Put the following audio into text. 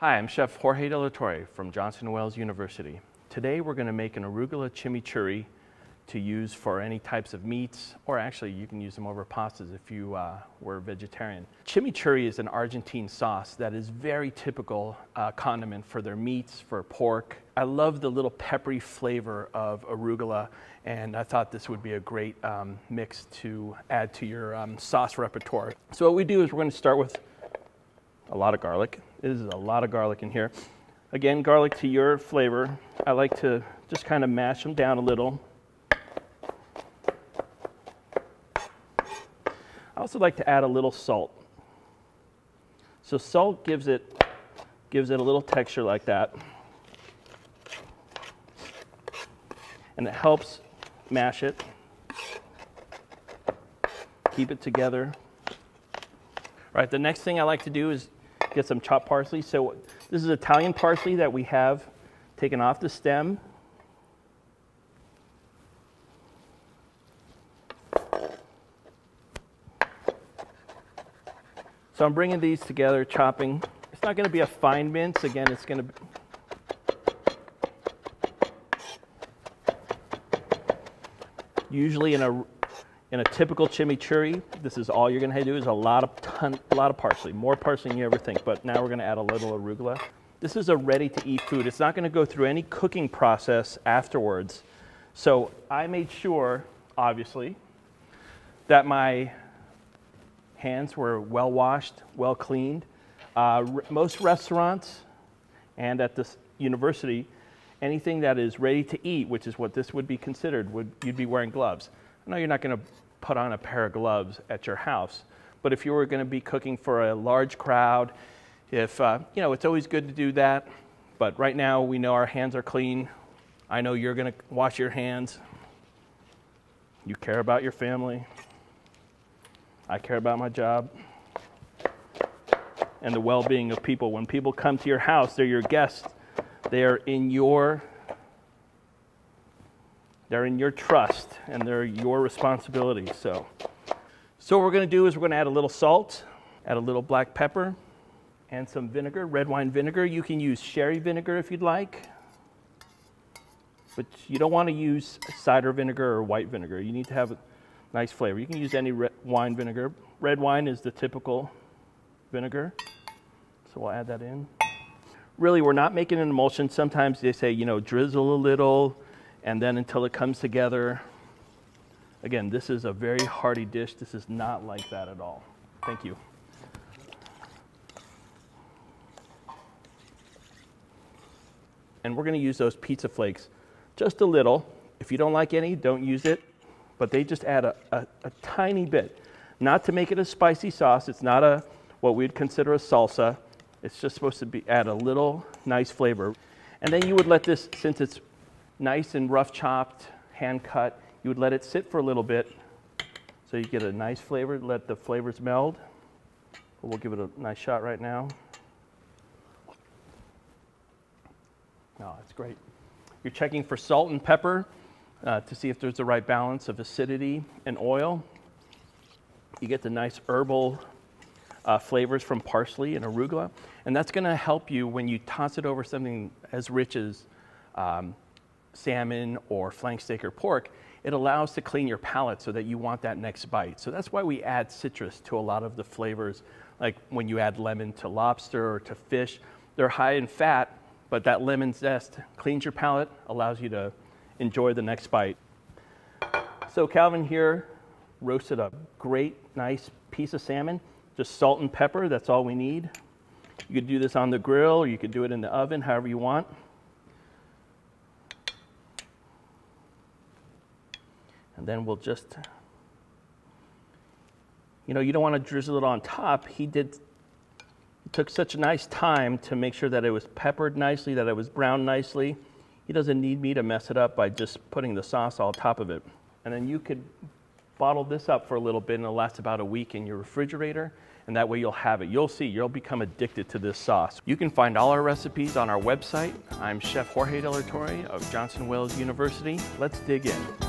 Hi, I'm Chef Jorge Torre from Johnson & Wales University. Today we're going to make an Arugula Chimichurri to use for any types of meats, or actually you can use them over pastas if you were vegetarian. Chimichurri is an Argentine sauce that is very typical condiment for their meats, for pork. I love the little peppery flavor of arugula, and I thought this would be a great mix to add to your sauce repertoire. So what we do is we're going to start with a lot of garlic. This is a lot of garlic in here. Again, garlic to your flavor. I like to just kind of mash them down a little. I also like to add a little salt. So salt gives it a little texture like that. And it helps mash it. Keep it together. All right, the next thing I like to do is get some chopped parsley. So this is Italian parsley that we have taken off the stem. So I'm bringing these together, chopping. It's not going to be a fine mince. Again, it's going to usually in a typical chimichurri, this is all you're going to do is a lot of parsley, more parsley than you ever think, but now we're going to add a little arugula. This is a ready-to-eat food. It's not going to go through any cooking process afterwards. So I made sure, obviously, that my hands were well washed, well cleaned. Most restaurants and at this university, anything that is ready to eat, which is what this would be considered, you'd be wearing gloves. I know you're not going to put on a pair of gloves at your house, but if you were going to be cooking for a large crowd, it's always good to do that. But right now we know our hands are clean. I know you're going to wash your hands. You care about your family. I care about my job and the well-being of people. When people come to your house, they're your guests. They're in your trust, and they're your responsibility. So what we're going to do is we're going to add a little salt, add a little black pepper, and some vinegar, red wine vinegar. You can use sherry vinegar if you'd like, but you don't want to use cider vinegar or white vinegar. You need to have a nice flavor. You can use any wine vinegar. Red wine is the typical vinegar, so we'll add that in. Really, we're not making an emulsion. Sometimes they say, drizzle a little, and then until it comes together. Again, this is a very hearty dish. This is not like that at all. Thank you. And we're going to use those pizza flakes just a little. If you don't like any, don't use it. But they just add a tiny bit. Not to make it a spicy sauce. It's not what we'd consider a salsa. It's just supposed to add a little nice flavor. And then you would let this, since it's nice and rough chopped, hand cut, you would let it sit for a little bit so you get a nice flavor, let the flavors meld. We'll give it a nice shot right now. Oh, that's great. You're checking for salt and pepper to see if there's the right balance of acidity and oil. You get the nice herbal flavors from parsley and arugula, and that's going to help you when you toss it over something as rich as salmon or flank steak or pork. It allows to clean your palate so that you want that next bite. So that's why we add citrus to a lot of the flavors, like when you add lemon to lobster or to fish. They're high in fat, but that lemon zest cleans your palate, allows you to enjoy the next bite. So Calvin here roasted a great, nice piece of salmon. Just salt and pepper, that's all we need. You could do this on the grill, or you could do it in the oven, however you want. And then we'll just, you don't want to drizzle it on top. He took such a nice time to make sure that it was peppered nicely, that it was browned nicely. He doesn't need me to mess it up by just putting the sauce on top of it. And then you could bottle this up for a little bit, and it'll last about a week in your refrigerator, and that way you'll have it. You'll see, you'll become addicted to this sauce. You can find all our recipes on our website. I'm Chef Jorge Torre of Johnson & Wales University. Let's dig in.